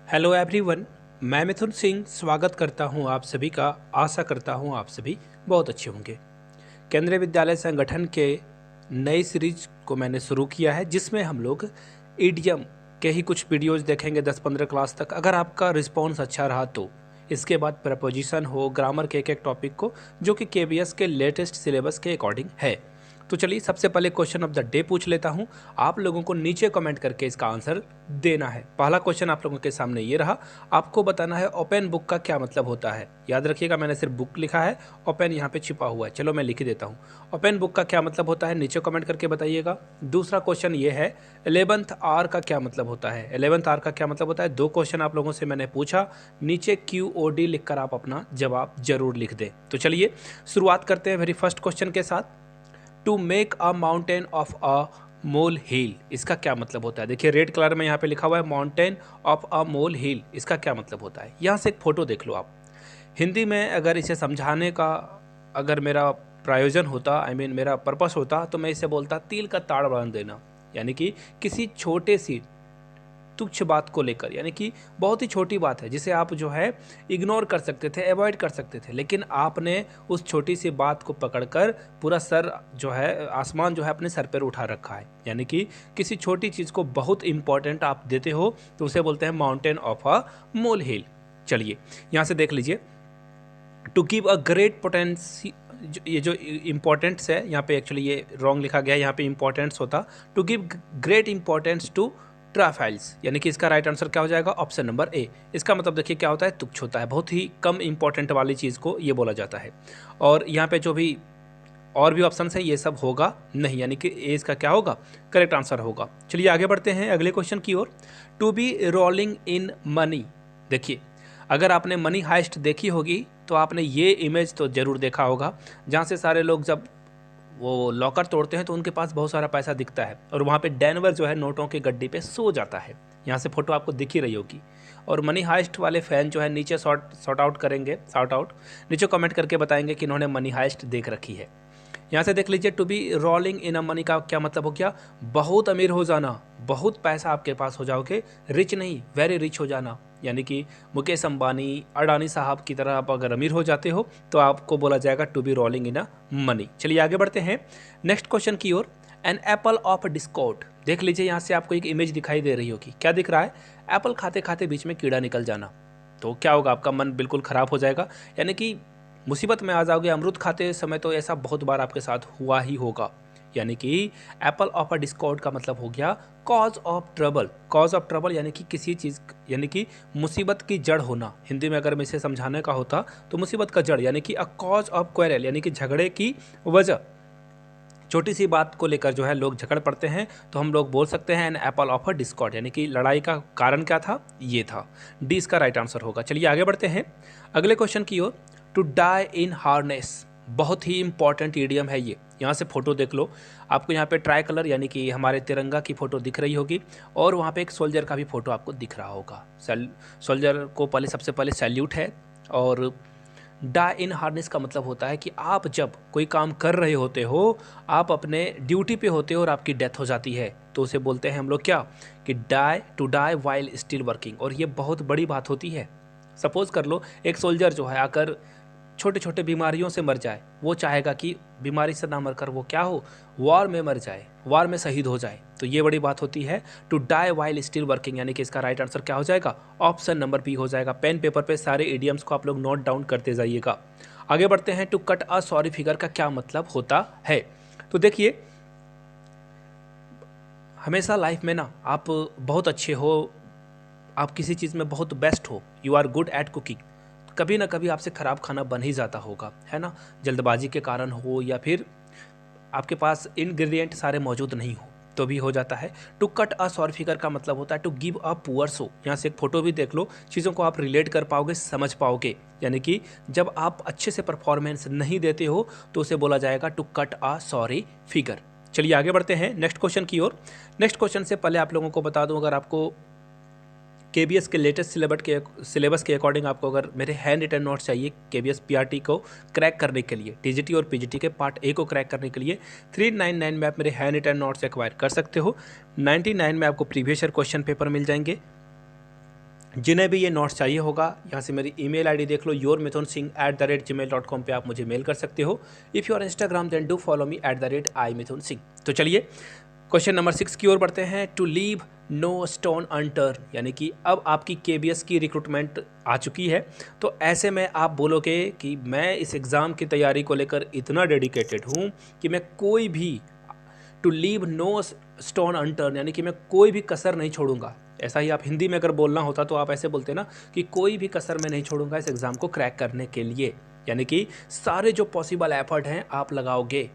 Hello everyone, मैं मिथुन सिंह स्वागत करता हूं आप सभी का। आशा करता हूं आप सभी बहुत अच्छे होंगे। केंद्रीय विद्यालय संगठन के नई सीरीज को मैंने शुरू किया है, जिसमें हम लोग ईडियम के ही कुछ वीडियोस देखेंगे 10-15 क्लास तक। अगर आपका रिस्पॉन्स अच्छा रहा तो इसके बाद प्रपोजिशन हो, ग्रामर के एक टॉपिक को, जो कि केबीएस के लेटेस्ट सिलेबस के अकॉर्डिंग है। तो चलिए सबसे पहले क्वेश्चन ऑफ द डे पूछ लेता हूं। आप लोगों को नीचे कमेंट करके इसका आंसर देना है। पहला क्वेश्चन आप लोगों के सामने ये रहा। आपको बताना है ओपन बुक का क्या मतलब होता है। याद रखिएगा, मैंने सिर्फ बुक लिखा है, ओपन यहाँ पे छिपा हुआ है। चलो मैं लिख देता हूँ। ओपन बुक का क्या मतलब होता है, नीचे कमेंट करके बताइएगा। दूसरा क्वेश्चन ये है, 11th आर का क्या मतलब होता है। 11th आर का क्या मतलब होता है। दो क्वेश्चन आप लोगों से मैंने पूछा, नीचे QOD लिखकर आप अपना जवाब जरूर लिख दें। तो चलिए शुरुआत करते हैं वेरी फर्स्ट क्वेश्चन के साथ। To make a mountain of a mole hill, इसका क्या मतलब होता है। देखिए रेड कलर में यहाँ पे लिखा हुआ है mountain of a mole hill, इसका क्या मतलब होता है। यहाँ से एक फोटो देख लो आप। हिंदी में अगर इसे समझाने का अगर मेरा प्रयोजन होता, मेरा पर्पस होता, तो मैं इसे बोलता तिल का ताड़ बांध देना। यानी कि किसी छोटे सी तुच्छ बात को लेकर, यानी कि बहुत ही छोटी बात है जिसे आप जो है इग्नोर कर सकते थे, अवॉइड कर सकते थे, लेकिन आपने उस छोटी सी बात को पकड़कर पूरा सर जो है, आसमान जो है अपने सर पर उठा रखा है। यानी कि किसी छोटी चीज़ को बहुत इंपॉर्टेंट आप देते हो, तो उसे बोलते हैं माउंटेन ऑफ अ मोल हिल। चलिए यहाँ से देख लीजिए, to give a great potency, ये जो इंपॉर्टेंस है यहाँ पे एक्चुअली ये रॉन्ग लिखा गया है, यहाँ पे इंपॉर्टेंस होता to give great importance to trifles, यानी कि इसका राइट आंसर क्या हो जाएगा, ऑप्शन नंबर ए। इसका मतलब देखिए क्या होता है, तुच्छ होता है, बहुत ही कम इंपॉर्टेंट वाली चीज़ को ये बोला जाता है। और यहाँ पे जो भी और भी ऑप्शन है ये सब होगा नहीं, यानी कि ए इसका क्या होगा, करेक्ट आंसर होगा। चलिए आगे बढ़ते हैं अगले क्वेश्चन की ओर। To be rolling in money, देखिए अगर आपने मनी हाइस्ट देखी होगी तो आपने ये इमेज तो जरूर देखा होगा, जहाँ से सारे लोग जब वो लॉकर तोड़ते हैं तो उनके पास बहुत सारा पैसा दिखता है, और वहाँ पे डैनवर जो है नोटों की गड्डी पे सो जाता है। यहाँ से फोटो आपको दिख ही रही होगी। और मनी हाइस्ट वाले फैन जो है नीचे शॉर्ट आउट करेंगे, शॉर्ट आउट नीचे कमेंट करके बताएंगे कि इन्होंने मनी हाइस्ट देख रखी है। यहाँ से देख लीजिए, to be rolling in a money का क्या मतलब हो गया, बहुत अमीर हो जाना, बहुत पैसा आपके पास हो जाओगे, रिच नहीं वेरी रिच हो जाना। यानी कि मुकेश अंबानी, अडानी साहब की तरह आप अगर अमीर हो जाते हो तो आपको बोला जाएगा to be rolling in a money. चलिए आगे बढ़ते हैं नेक्स्ट क्वेश्चन की ओर। एन एप्पल ऑफ डिस्कॉर्ड, देख लीजिए यहाँ से आपको एक इमेज दिखाई दे रही होगी। क्या दिख रहा है, एप्पल खाते खाते बीच में कीड़ा निकल जाना। तो क्या होगा, आपका मन बिल्कुल खराब हो जाएगा, यानी कि मुसीबत में आ जाओगे। अमरूद खाते समय तो ऐसा बहुत बार आपके साथ हुआ ही होगा। यानी कि एप्पल ऑफ अ डिस्कॉर्ड का मतलब हो गया cause of trouble. Cause of trouble यानी कि किसी चीज़, यानी कि मुसीबत की जड़ होना। हिंदी में अगर मैं इसे समझाने का होता तो मुसीबत का जड़, यानी कि अ कॉज ऑफ क्वेरल, यानी कि झगड़े की वजह। छोटी सी बात को लेकर जो है लोग झगड़ पड़ते हैं, तो हम लोग बोल सकते हैं an apple of a discord, यानी कि लड़ाई का कारण क्या था, ये था। डी इसका राइट आंसर होगा। चलिए आगे बढ़ते हैं अगले क्वेश्चन की ओर। टू डाई इन हार्नेस, बहुत ही इंपॉर्टेंट ईडियम है ये। यहाँ से फोटो देख लो, आपको यहाँ पे ट्राई कलर यानी कि हमारे तिरंगा की फोटो दिख रही होगी, और वहाँ पे एक सोल्जर का भी फोटो आपको दिख रहा होगा। सोल्जर को पहले सबसे पहले सैल्यूट है। और डाई इन हार्नेस का मतलब होता है कि आप जब कोई काम कर रहे होते हो, आप अपने ड्यूटी पे होते हो और आपकी डेथ हो जाती है, तो उसे बोलते हैं हम लोग क्या, कि die, to die while still working. और ये बहुत बड़ी बात होती है। सपोज कर लो एक सोल्जर जो है आकर छोटे छोटे बीमारियों से मर जाए, वो चाहेगा कि बीमारी से ना मरकर वो क्या हो, वॉर में मर जाए, वॉर में शहीद हो जाए। तो ये बड़ी बात होती है to die while still working, यानी कि इसका राइट आंसर क्या हो जाएगा, ऑप्शन नंबर बी हो जाएगा। पेन पेपर पे सारे इडियम्स को आप लोग नोट डाउन करते जाइएगा। आगे बढ़ते हैं, to cut a sorry figure का क्या मतलब होता है। तो देखिए हमेशा लाइफ में ना आप बहुत अच्छे हो, आप किसी चीज़ में बहुत बेस्ट हो, you are good at cooking, कभी ना कभी आपसे ख़राब खाना बन ही जाता होगा, है ना। जल्दबाजी के कारण हो, या फिर आपके पास इंग्रेडिएंट सारे मौजूद नहीं हो, तो भी हो जाता है। To cut a sorry figure का मतलब होता है to give a poor show. यहाँ से एक फोटो भी देख लो, चीज़ों को आप रिलेट कर पाओगे, समझ पाओगे। यानी कि जब आप अच्छे से परफॉर्मेंस नहीं देते हो तो उसे बोला जाएगा to cut a sorry figure. चलिए आगे बढ़ते हैं नेक्स्ट क्वेश्चन की ओर। नेक्स्ट क्वेश्चन से पहले आप लोगों को बता दूं, अगर आपको केबीएस के लेटेस्ट सिलेबस के अकॉर्डिंग आपको अगर मेरे हैंड रिटन नोट्स चाहिए केबीएस पीआरटी को क्रैक करने के लिए, टीजीटी और पीजीटी के पार्ट ए को क्रैक करने के लिए 399 में आप मेरे हैंड रिटन नोट्स एक्वायर कर सकते हो। 99 में आपको प्रीवियस ईयर क्वेश्चन पेपर मिल जाएंगे। जिन्हें भी ये नोट्स चाहिए होगा, यहाँ से मेरी ईमेल आईडी देख लो, yourmithun@gmail.com पे आप मुझे मेल कर सकते हो। If you are Instagram then do follow me @imithunsingh। तो चलिए क्वेश्चन नंबर 6 की ओर बढ़ते हैं। To leave no stone unturned, यानी कि अब आपकी केबीएस की रिक्रूटमेंट आ चुकी है। तो ऐसे में आप बोलोगे कि मैं इस एग्ज़ाम की तैयारी को लेकर इतना डेडिकेटेड हूँ कि मैं कोई भी, to leave no stone unturned, यानी कि मैं कोई भी कसर नहीं छोड़ूंगा। ऐसा ही आप हिंदी में अगर बोलना होता तो आप ऐसे बोलते ना कि कोई भी कसर मैं नहीं छोड़ूंगा इस एग्ज़ाम को क्रैक करने के लिए, यानी कि सारे जो पॉसिबल एफर्ट हैं आप लगाओगे।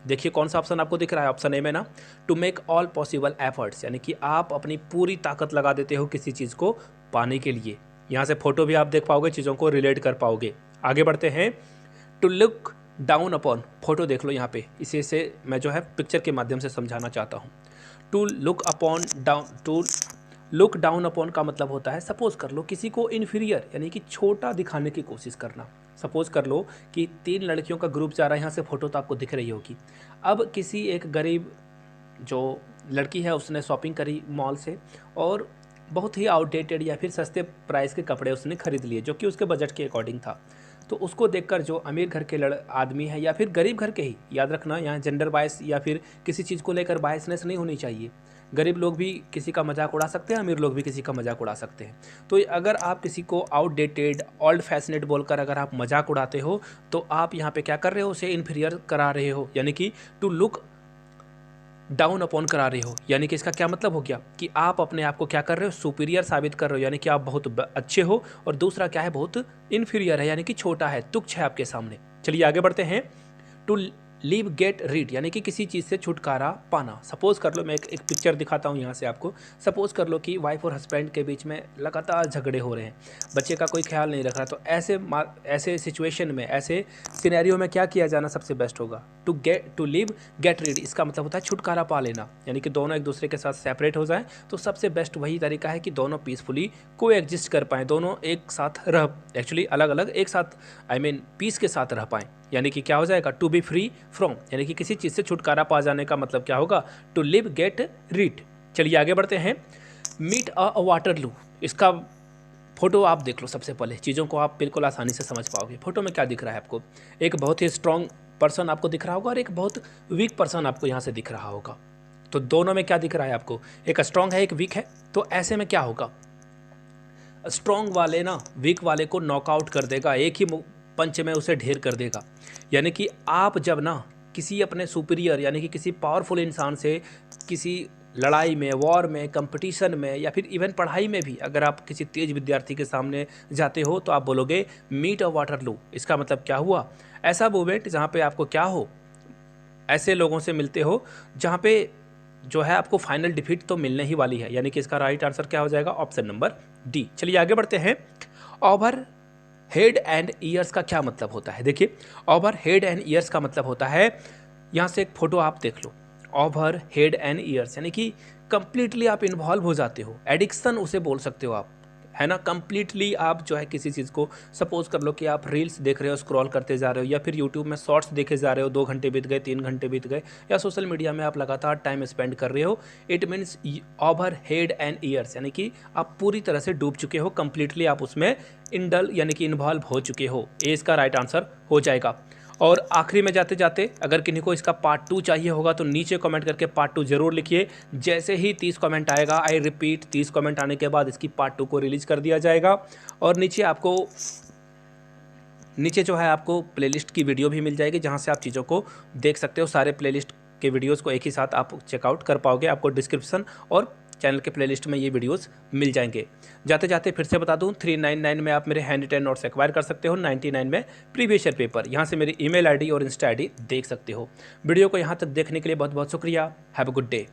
देखिए कौन सा ऑप्शन आपको दिख रहा है, ऑप्शन ए में ना, to make all possible efforts, यानी कि आप अपनी पूरी ताकत लगा देते हो किसी चीज़ को पाने के लिए। यहाँ से फोटो भी आप देख पाओगे, चीज़ों को रिलेट कर पाओगे। आगे बढ़ते हैं। To look down upon, photo देख लो यहाँ पे, इसे से मैं जो है पिक्चर के माध्यम से समझाना चाहता हूँ। To look upon down, to look down upon का मतलब होता है, सपोज कर लो किसी को इन्फीरियर यानी कि छोटा दिखाने की कोशिश करना। सपोज कर लो कि 3 लड़कियों का ग्रुप जा रहा है, यहाँ से फ़ोटो तो आपको दिख रही होगी। अब किसी एक गरीब जो लड़की है उसने शॉपिंग करी मॉल से और बहुत ही आउटडेटेड या फिर सस्ते प्राइस के कपड़े उसने खरीद लिए जो कि उसके बजट के अकॉर्डिंग था। तो उसको देखकर जो अमीर घर के आदमी है या फिर गरीब घर के ही, याद रखना यहाँ जेंडर बायस या फिर किसी चीज़ को लेकर बायसनेस नहीं होनी चाहिए। गरीब लोग भी किसी का मजाक उड़ा सकते हैं, अमीर लोग भी किसी का मजाक उड़ा सकते हैं। तो अगर आप किसी को आउटडेटेड ओल्ड फैशनेट बोलकर अगर आप मजाक उड़ाते हो तो आप यहाँ पे क्या कर रहे हो, उसे इन्फीरियर करा रहे हो, यानी कि टू लुक डाउन अपॉन करा रहे हो। यानी कि इसका क्या मतलब हो गया कि आप अपने आप को क्या कर रहे हो, सुपीरियर साबित कर रहे हो, यानी कि आप बहुत अच्छे हो। और दूसरा क्या है, बहुत इन्फीरियर है, यानी कि छोटा है, तुच्छ है आपके सामने। चलिए आगे बढ़ते हैं। टू लीव गेट रीड, यानी कि किसी चीज़ से छुटकारा पाना। सपोज कर लो, मैं एक पिक्चर दिखाता हूँ यहाँ से आपको। सपोज कर लो कि वाइफ और हस्बैंड के बीच में लगातार झगड़े हो रहे हैं, बच्चे का कोई ख्याल नहीं रख रहा। तो ऐसे सिचुएशन में, ऐसे सिनेरियो में क्या किया जाना सबसे बेस्ट होगा, टू लीव गेट रीड, इसका मतलब होता है छुटकारा पा लेना, यानी कि दोनों एक दूसरे के साथ सेपरेट हो जाएं। तो सबसे बेस्ट वही तरीका है कि दोनों पीसफुली को एग्जिस्ट कर पाएँ, दोनों एक साथ रह, एक्चुअली अलग अलग एक साथ, पीस के साथ रह पाएँ। यानी कि क्या हो जाएगा, टू बी फ्री फ्रॉम, यानी कि किसी चीज़ से छुटकारा पा जाने का मतलब क्या होगा, टू लिव गेट रीड। चलिए आगे बढ़ते हैं। मीट अ वाटरलू, इसका फोटो आप देख लो सबसे पहले, चीज़ों को आप बिल्कुल आसानी से समझ पाओगे। फोटो में क्या दिख रहा है आपको, एक बहुत ही स्ट्रॉन्ग पर्सन आपको दिख रहा होगा और एक बहुत वीक पर्सन आपको यहाँ से दिख रहा होगा। तो दोनों में क्या दिख रहा है आपको, एक स्ट्रॉन्ग है एक वीक है। तो ऐसे में क्या होगा, स्ट्रॉन्ग वाले ना वीक वाले को नॉकआउट कर देगा, एक ही पंच में उसे ढेर कर देगा। यानी कि आप जब ना किसी अपने सुपीरियर यानी कि किसी पावरफुल इंसान से किसी लड़ाई में, वॉर में, कंपटीशन में या फिर इवन पढ़ाई में भी अगर आप किसी तेज विद्यार्थी के सामने जाते हो तो आप बोलोगे मीट अ वाटरलू। इसका मतलब क्या हुआ, ऐसा मूवमेंट जहाँ पे आपको क्या हो, ऐसे लोगों से मिलते हो जहाँ पे जो है आपको फाइनल डिफीट तो मिलने ही वाली है। यानी कि इसका राइट आंसर क्या हो जाएगा, ऑप्शन नंबर डी। चलिए आगे बढ़ते हैं। ओवर हेड एंड ईयर्स का क्या मतलब होता है, देखिए ओवर हेड एंड ईयर्स का मतलब होता है, यहाँ से एक फोटो आप देख लो, ओवर हेड एंड ईयर्स यानी कि कंप्लीटली आप इन्वॉल्व हो जाते हो, एडिक्शन उसे बोल सकते हो आप, है ना। कंप्लीटली आप जो है किसी चीज़ को, सपोज कर लो कि आप रील्स देख रहे हो, स्क्रॉल करते जा रहे हो या फिर यूट्यूब में शॉर्ट्स देखे जा रहे हो, 2 घंटे बीत गए, 3 घंटे बीत गए, या सोशल मीडिया में आप लगातार टाइम स्पेंड कर रहे हो। It means over head and years, यानी कि आप पूरी तरह से डूब चुके हो, कंप्लीटली आप उसमें इंडल यानी कि इन्वॉल्व हो चुके हो। ए इसका राइट आंसर हो जाएगा। और आखिरी में जाते जाते अगर किन्हीं को इसका पार्ट 2 चाहिए होगा तो नीचे कमेंट करके पार्ट 2 जरूर लिखिए। जैसे ही 30 कमेंट आएगा, आई रिपीट 30 कमेंट आने के बाद इसकी पार्ट 2 को रिलीज कर दिया जाएगा। और नीचे जो है आपको प्लेलिस्ट की वीडियो भी मिल जाएगी जहां से आप चीज़ों को देख सकते हो। सारे प्लेलिस्ट के वीडियोज़ को एक ही साथ आप चेकआउट कर पाओगे, आपको डिस्क्रिप्शन और चैनल के प्लेलिस्ट में ये वीडियोस मिल जाएंगे। जाते जाते फिर से बता दूं, 399 में आप मेरे हैंड रिटन नोट्स एक्वायर कर सकते हो, 99 में प्रीवियस ईयर पेपर। यहाँ से मेरी ईमेल आईडी और इंस्टा आईडी देख सकते हो। वीडियो को यहाँ तक देखने के लिए बहुत बहुत शुक्रिया। Have a good day.